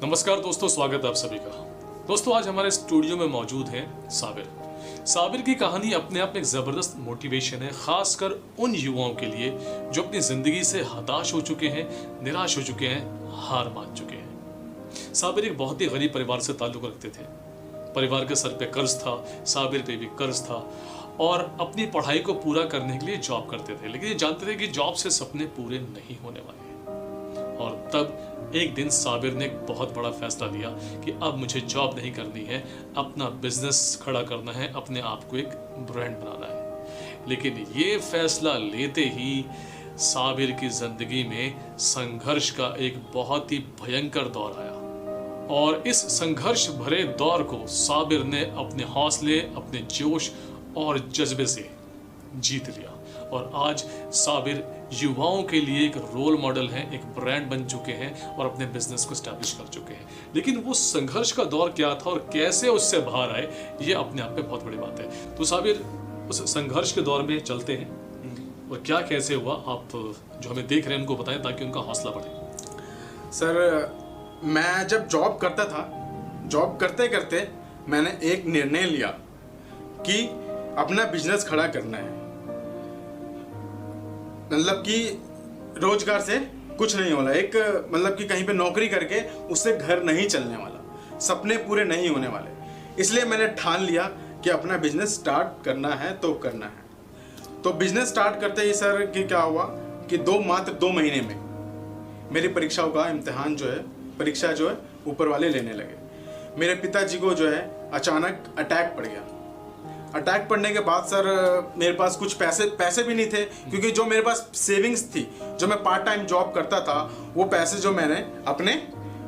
नमस्कार दोस्तों, स्वागत है आप सभी का। दोस्तों, आज हमारे स्टूडियो में मौजूद हैं साबिर। साबिर की कहानी अपने आप में एक ज़बरदस्त मोटिवेशन है, खासकर उन युवाओं के लिए जो अपनी ज़िंदगी से हताश हो चुके हैं, निराश हो चुके हैं, हार मान चुके हैं। साबिर एक बहुत ही गरीब परिवार से ताल्लुक़ रखते थे। परिवार के सर पे कर्ज था, साबिर पे भी कर्ज था और अपनी पढ़ाई को पूरा करने के लिए जॉब करते थे, लेकिन ये जानते थे कि जॉब से सपने पूरे नहीं होने वाले। और तब एक दिन साबिर ने एक बहुत बड़ा फैसला लिया कि अब मुझे जॉब नहीं करनी है, अपना बिजनेस खड़ा करना है, अपने आप को एक ब्रांड बनाना है। लेकिन ये फैसला लेते ही साबिर की जिंदगी में संघर्ष का एक बहुत ही भयंकर दौर आया और इस संघर्ष भरे दौर को साबिर ने अपने हौसले, अपने जोश और जज्बे से जीत लिया। और आज साबिर युवाओं के लिए एक रोल मॉडल है, एक ब्रांड बन चुके हैं और अपने बिजनेस को स्टैब्लिश कर चुके हैं। लेकिन वो संघर्ष का दौर क्या था और कैसे उससे बाहर आए, ये अपने आप में बहुत बड़ी बात है। तो साबिर, उस संघर्ष के दौर में चलते हैं और क्या कैसे हुआ, आप जो हमें देख रहे हैं उनको बताएं ताकि उनका हौसला बढ़े। सर, मैं जब जॉब करता था, जॉब करते करते मैंने एक निर्णय लिया कि अपना बिजनेस खड़ा करना है। मतलब कि रोजगार से कुछ नहीं होला, एक मतलब कि कहीं पे नौकरी करके उससे घर नहीं चलने वाला, सपने पूरे नहीं होने वाले। इसलिए मैंने ठान लिया कि अपना बिजनेस स्टार्ट करना है तो करना है। तो बिजनेस स्टार्ट करते ही सर कि क्या हुआ कि मात्र 2 महीने में मेरी परीक्षाओं का इम्तिहान जो है, परीक्षा जो है ऊपर वाले लेने लगे। मेरे पिताजी को जो है अचानक अटैक पड़ गया। अटैक पड़ने के बाद सर मेरे पास कुछ पैसे भी नहीं थे, क्योंकि जो मेरे पास सेविंग्स थी, जो मैं पार्ट टाइम जॉब करता था, वो पैसे जो मैंने अपने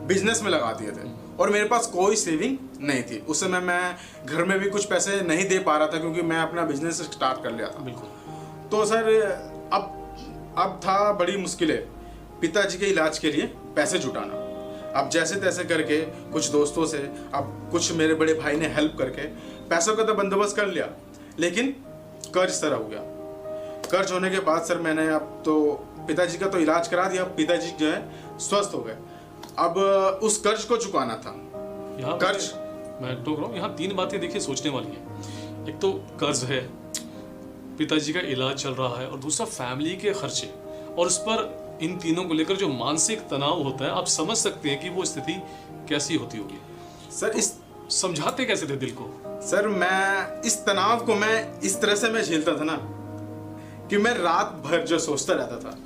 बिजनेस में लगा दिए थे और मेरे पास कोई सेविंग नहीं थी। उस समय मैं घर में भी कुछ पैसे नहीं दे पा रहा था, क्योंकि मैं अपना बिजनेस स्टार्ट कर लिया था। बिल्कुल। तो सर अब था बड़ी मुश्किलें पिताजी के इलाज के लिए पैसे जुटाना। अब जैसे तैसे करके कुछ दोस्तों से, अब कुछ मेरे बड़े भाई ने हेल्प करके पैसों का तो बंदोबस्त कर लिया, लेकिन कर्ज सर हो गया। कर्ज होने के बाद सर मैंने अब तो पिताजी का तो इलाज करा दिया, पिताजी जो है स्वस्थ हो गए। अब उस कर्ज को चुकाना था। यहाँ कर्ज, मैं टोक रहा हूँ, यहाँ 3 बातें देखिए सोचने वाली हैं। एक तो कर्ज है, पिताजी का इलाज चल रहा है और दूसरा फैमिली के खर्चे, और उस पर इन तीनों को लेकर जो मानसिक तनाव होता है, आप समझ सकते हैं कि वो स्थिति कैसी होती होगी। सर इस समझाते कैसे थे दिल को? सर मैं इस तनाव को मैं इस तरह से मैं झेलता था ना कि मैं रात भर जो सोचता रहता था,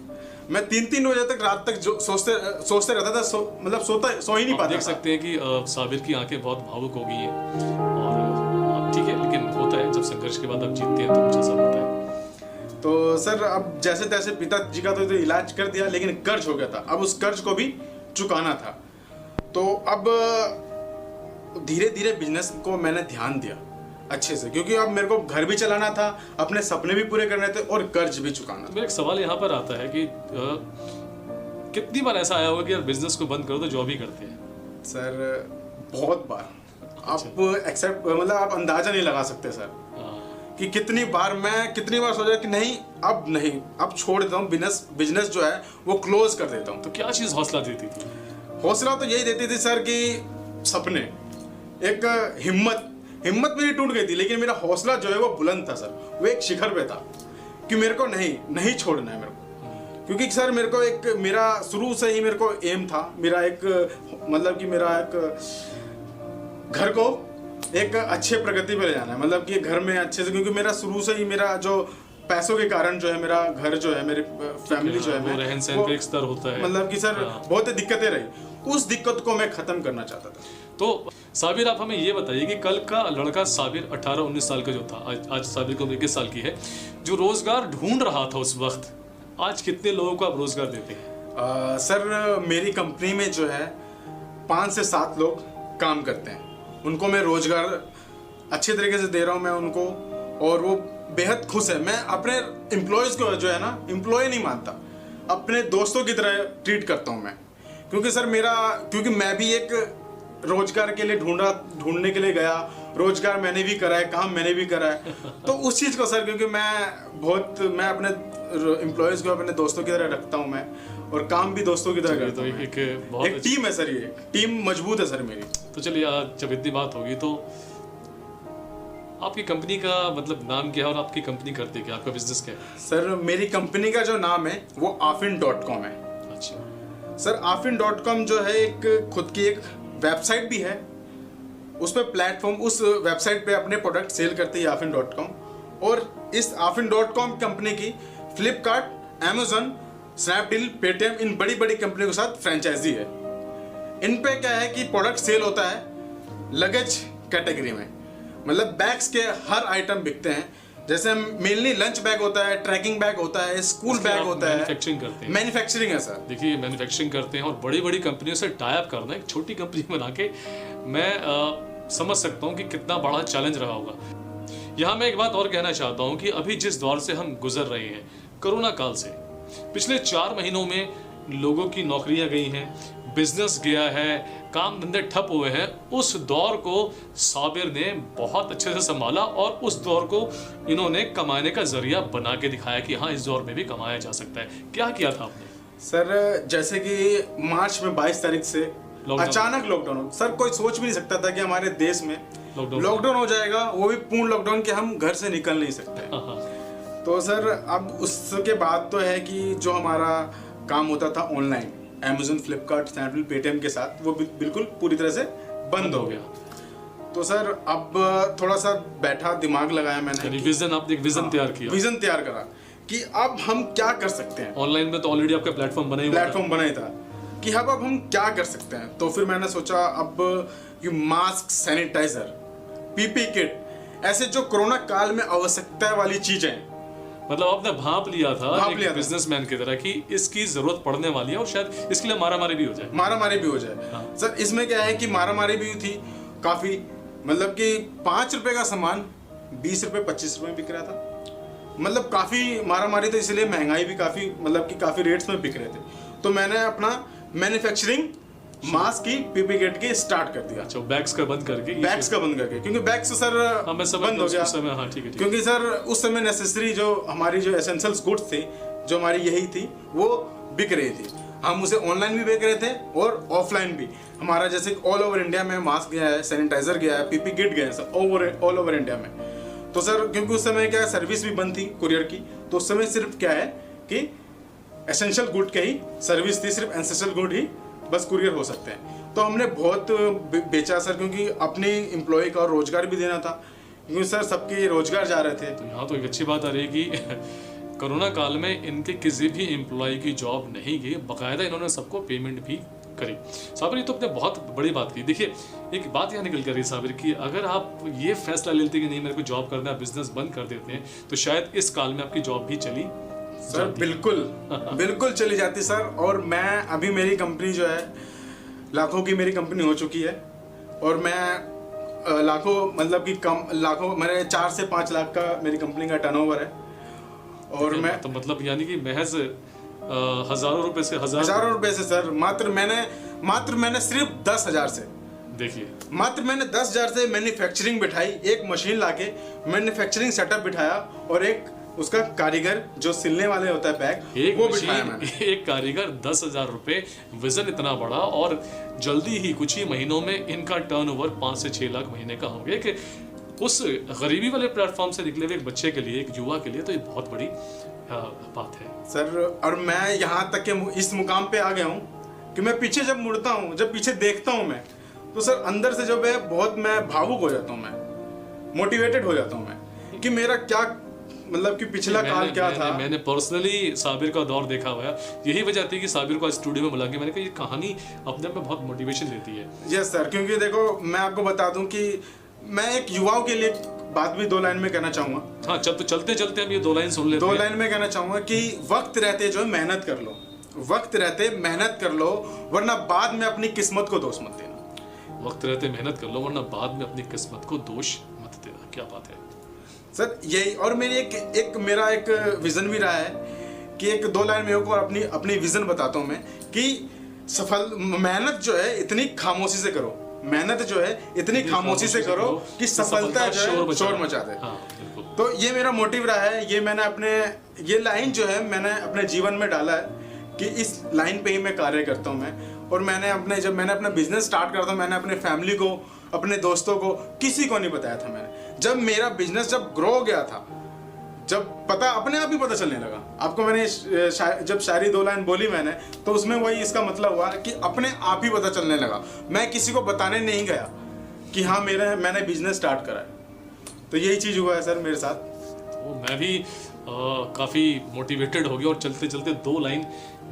मैं 3-3 बजे तक रात तक जो सोचते रहता था, मतलब सो ही नहीं पाता। देख सकते हैं कि साबिर की आंखें बहुत भावुक हो गई हैं और ठीक है, लेकिन होता है जब संघर्ष के बाद आप जीतते हैं तो कुछ ऐसा होता है। तो सर अब जैसे तैसे पिताजी का तो इलाज कर दिया, लेकिन कर्ज हो गया था। अब उस कर्ज को भी चुकाना था। तो अब धीरे धीरे बिजनेस को मैंने ध्यान दिया अच्छे से, क्योंकि अब मेरे को घर भी चलाना था, अपने सपने भी पूरे करने थे और कर्ज भी चुकाना था। मेरा एक सवाल यहाँ पर आता है कि कितनी बार ऐसा आया होगा कि यार बिजनेस को बंद करो तो जॉब ही करते हैं? सर बहुत बार। आप अंदाजा नहीं लगा सकते सर कि कितनी बार सोचा कि नहीं, अब छोड़ देता हूँ, बिजनेस जो है वो क्लोज कर देता हूँ। तो क्या चीज़ हौसला देती थी? हौसला तो यही देती थी सर कि सपने, एक हिम्मत मेरी टूट गई थी, लेकिन मेरा हौसला जो है वो बुलंद था सर, वो एक शिखर पे था कि मेरे को नहीं छोड़ना है मेरे को। क्योंकि सर मेरा शुरू से ही मेरे को एम था, मेरा एक मतलब कि मेरा एक घर को एक अच्छे प्रगति पे ले जाना है, मतलब कि घर में अच्छे से, क्योंकि मेरा शुरू से ही मेरा जो पैसों के कारण जो है मेरा घर जो है, मेरी फैमिली जो है, रहन सहन का एक स्तर होता है, मतलब कि सर बहुत दिक्कतें रही, उस दिक्कत को मैं खत्म करना चाहता था। तो साबिर, आप हमें ये बताइए कि कल का लड़का साबिर 18-19 साल का जो था, आज साबिर को 21 साल की है, जो रोजगार ढूंढ रहा था उस वक्त, आज कितने लोगों को आप रोजगार देते हैं? सर मेरी कंपनी में जो है 5 से 7 लोग काम करते हैं, उनको मैं रोजगार अच्छे तरीके से दे रहा हूँ मैं उनको, और वो बेहद खुश है। मैं अपने एम्प्लॉयज़ को जो है ना, एम्प्लॉय नहीं मानता, अपने दोस्तों की तरह ट्रीट करता हूँ मैं। क्योंकि सर क्योंकि मैं भी एक रोजगार के लिए ढूंढने के लिए गया, रोजगार मैंने भी करा है, काम मैंने भी करा है। तो उस चीज़ को सर, क्योंकि मैं अपने एम्प्लॉयज़ को अपने दोस्तों की तरह रखता हूँ मैं, और काम भी दोस्तों की तरह करता हूँ। एक बहुत एक टीम है सर, ये टीम मजबूत है सर मेरी। तो चलिए जब इतनी बात होगी तो आपकी कंपनी का मतलब नाम क्या है और आपकी कंपनी करती क्या, आपका बिजनेस क्या है? सर मेरी कंपनी का जो नाम है वो afin.com है। अच्छा सर afin.com जो है एक खुद की एक वेबसाइट भी है, उस पर प्लेटफॉर्म, उस वेबसाइट पे अपने प्रोडक्ट सेल करती है afin.com। और इस afin.com कंपनी की फ्लिपकार्ट, अमेजन, स्नैपडील, पेटीएम, इन बड़ी बड़ी कंपनियों के साथ फ्रेंचाइजी है। इन पे क्या है कि प्रोडक्ट सेल होता है लगेज कैटेगरी में, मतलब बैग्स के हर आइटम बिकते हैं। जैसे मेनली लंच बैग होता है, ट्रैकिंग बैग होता है, स्कूल बैग होता है। मैन्युफैक्चरिंग करते हैं? मैन्युफैक्चरिंग है सर। देखिए मैन्युफैक्चरिंग करते हैं और बड़ी बड़ी कंपनियों से टाई अप करना, एक छोटी कंपनी बना के मैं समझ सकता हूँ कि कितना बड़ा चैलेंज रहा होगा। यहाँ मैं एक बात और कहना चाहता हूँ कि अभी जिस दौर से हम गुजर रहे हैं, कोरोना काल से, पिछले 4 महीनों में लोगों की नौकरियां गई हैं, बिजनेस गया है, काम धंधे ठप हुए हैं। उस दौर को साबिर ने बहुत अच्छे से संभाला और उस दौर को इन्होंने कमाने का जरिया बना के दिखाया कि हाँ, इस दौर में भी कमाया जा सकता है। क्या किया था आपने? सर जैसे कि मार्च में 22 तारीख से अचानक लॉकडाउन, सर कोई सोच भी नहीं सकता था कि हमारे देश में लॉकडाउन हो जाएगा, वो भी पूर्ण लॉकडाउन के हम घर से निकल नहीं सकते। तो सर अब उसके बाद तो है कि जो हमारा काम होता था online, Amazon, Flipkart, Snapdeal, Paytm के साथ, वो बिल्कुल पूरी तरह से बंद हो गया। तो सर अब थोड़ा सा बैठा, दिमाग लगाया मैंने, आपने एक विजन तैयार किया, विजन तैयार करा कि अब हम क्या कर सकते हैं। ऑनलाइन में तो ऑलरेडी आपका प्लेटफॉर्म बना ही था कि अब हम क्या कर सकते हैं। तो फिर मैंने सोचा अब ये मास्क, सैनिटाइजर, पीपी किट, ऐसे जो कोरोना काल में आवश्यकता वाली चीजें, मतलब आपने भाप लिया था एक बिजनेसमैन की तरह कि इसकी जरूरत पड़ने वाली है और शायद इसके लिए मारामारी भी हो जाए। हाँ। सर इसमें क्या है कि मारामारी भी थी काफी, मतलब कि 5 रुपए का सामान 20 रुपए 25 रुपए में बिक रहा था, मतलब काफी मारामारी, तो इसलिए महंगाई भी काफी, मतलब कि काफी रेट्स में बिक रहे थे। तो मैंने अपना मैन्युफैक्चरिंग मास्क की, पीपी किट की स्टार्ट कर दिया। अच्छा, बैग्स का बंद करके, क्योंकि बैग्स सर बंद हो गया। हाँ, ठीक है। क्योंकि सर उस समय नेसेसरी जो हमारी जो एसेंशियल्स गुड्स थे, जो हमारी यही थी, वो बिक रही थी। हम उसे ऑनलाइन भी बेच रहे थे और ऑफलाइन भी। हमारा जैसे ऑल ओवर इंडिया में मास्क गया है, सैनिटाइजर गया है, पीपी किट गया है सर ऑल ओवर इंडिया में। तो सर क्योंकि उस समय क्या सर्विस भी बंद थी कुरियर की, तो उस समय सिर्फ क्या है कि एसेंशियल गुड के ही सर्विस थी, सिर्फ एसेंशियल गुड ही बस कुरियर हो सकते हैं। तो हमने बहुत बेचा सर, क्योंकि अपने एम्प्लॉय का रोजगार भी देना था, क्योंकि सर सबके रोजगार जा रहे थे। तो यहाँ तो एक अच्छी बात आ रही है कि कोरोना काल में इनके किसी भी एम्प्लॉय की जॉब नहीं गई, बाकायदा इन्होंने सबको पेमेंट भी करी। साबिर, ये तो आपने बहुत बड़ी बात की। देखिए एक बात यहाँ निकल कर रही है साबिर कि अगर आप ये फैसला लेते कि नहीं मेरे को जॉब करना है, बिजनेस बंद कर देते हैं, तो शायद इस काल में आपकी जॉब भी चली सर। बिल्कुल चली जाती सर। और मैं अभी, मेरी कंपनी जो है लाखों की मेरी कंपनी हो चुकी है, और मैं लाखों, मतलब कि लाखों, मेरे 4 से 5 लाख का मेरी कंपनी का टर्नओवर है। और मैं तो मतलब यानी कि महज हजारों रुपए से सर, मात्र मैंने सिर्फ 10,000 से, देखिए मात्र मैंने 10,000 से मैन्युफैक्चरिंग बिठाई, एक मशीन लाके मैन्युफैक्चरिंग सेटअप बिठाया, और एक उसका कारीगर जो सिलने वाले होता है बैग, वो बिठाया मैंने। एक कारीगर, 10,000 रुपए, विजन इतना बड़ा, और जल्दी ही कुछ ही महीनों में इनका टर्नओवर 5 से 6 लाख महीने का हो गया। कि उस गरीबी वाले प्लेटफॉर्म से निकले हुए एक बच्चे के लिए, एक युवा के लिए, तो ये बहुत बड़ी बात है सर। और मैं यहाँ तक के इस मुकाम पे आ गया हूँ कि मैं पीछे जब मुड़ता हूँ, जब पीछे देखता हूँ मैं, तो सर अंदर से जो है बहुत मैं भावुक हो जाता हूँ, मैं मोटिवेटेड हो जाता हूँ मैं कि मेरा क्या, मतलब कि पिछला काल क्या था। मैंने पर्सनली साबिर का दौर देखा हुआ है, यही वजह थी कि साबिर को आज स्टूडियो में बुला के मैंने कहा ये कहानी अपने में बहुत मोटिवेशन देती है। यस सर, क्योंकि देखो मैं आपको बता दूं कि मैं एक युवाओं के लिए बात भी 2 लाइन में कहना चाहूंगा। हाँ, तो चलते चलते हम ये 2 लाइन सुन लेते हैं। 2 लाइन में कहना चाहूंगा कि वक्त रहते जो मेहनत कर लो, वक्त रहते मेहनत कर लो, वरना बाद में अपनी किस्मत को दोष मत देना। वक्त रहते मेहनत कर लो, वरना बाद में अपनी किस्मत को दोष मत देना। क्या बात है सर, यही। और मेरी मेरा एक विजन भी रहा है कि एक 2 लाइन में और अपनी विजन बताता हूँ मैं कि मेहनत जो है इतनी खामोशी से करो, मेहनत जो है इतनी खामोशी से करो कि सफलता जो है शोर मचा दे। तो ये मेरा मोटिव रहा है। ये मैंने ये लाइन जो है मैंने अपने जीवन में डाला है कि इस लाइन पे ही मैं कार्य करता हूँ मैं। और जब मैंने अपना बिजनेस स्टार्ट करा था, मैंने अपने फैमिली को, अपने दोस्तों को, किसी को नहीं बताया था मैंने। जब मेरा बिजनेस जब ग्रो हो गया था, जब अपने आप ही पता चलने लगा। आपको मैंने जब शायरी 2 लाइन बोली मैंने, तो उसमें वही इसका मतलब हुआ कि अपने आप ही पता चलने लगा। मैं किसी को बताने नहीं गया कि हाँ मैंने बिजनेस स्टार्ट करा है। तो यही चीज़ हुआ है सर मेरे साथ। तो मैं भी काफ़ी मोटिवेटेड हो गया, और चलते चलते 2 लाइन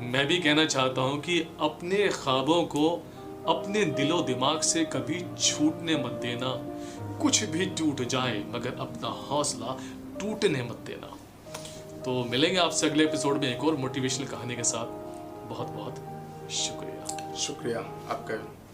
मैं भी कहना चाहता हूँ कि अपने ख्वाबों को अपने दिलो दिमाग से कभी छूटने मत देना। कुछ भी टूट जाए मगर अपना हौसला टूटने मत देना। तो मिलेंगे आपसे अगले एपिसोड में एक और मोटिवेशनल कहानी के साथ। बहुत बहुत शुक्रिया। शुक्रिया आपका।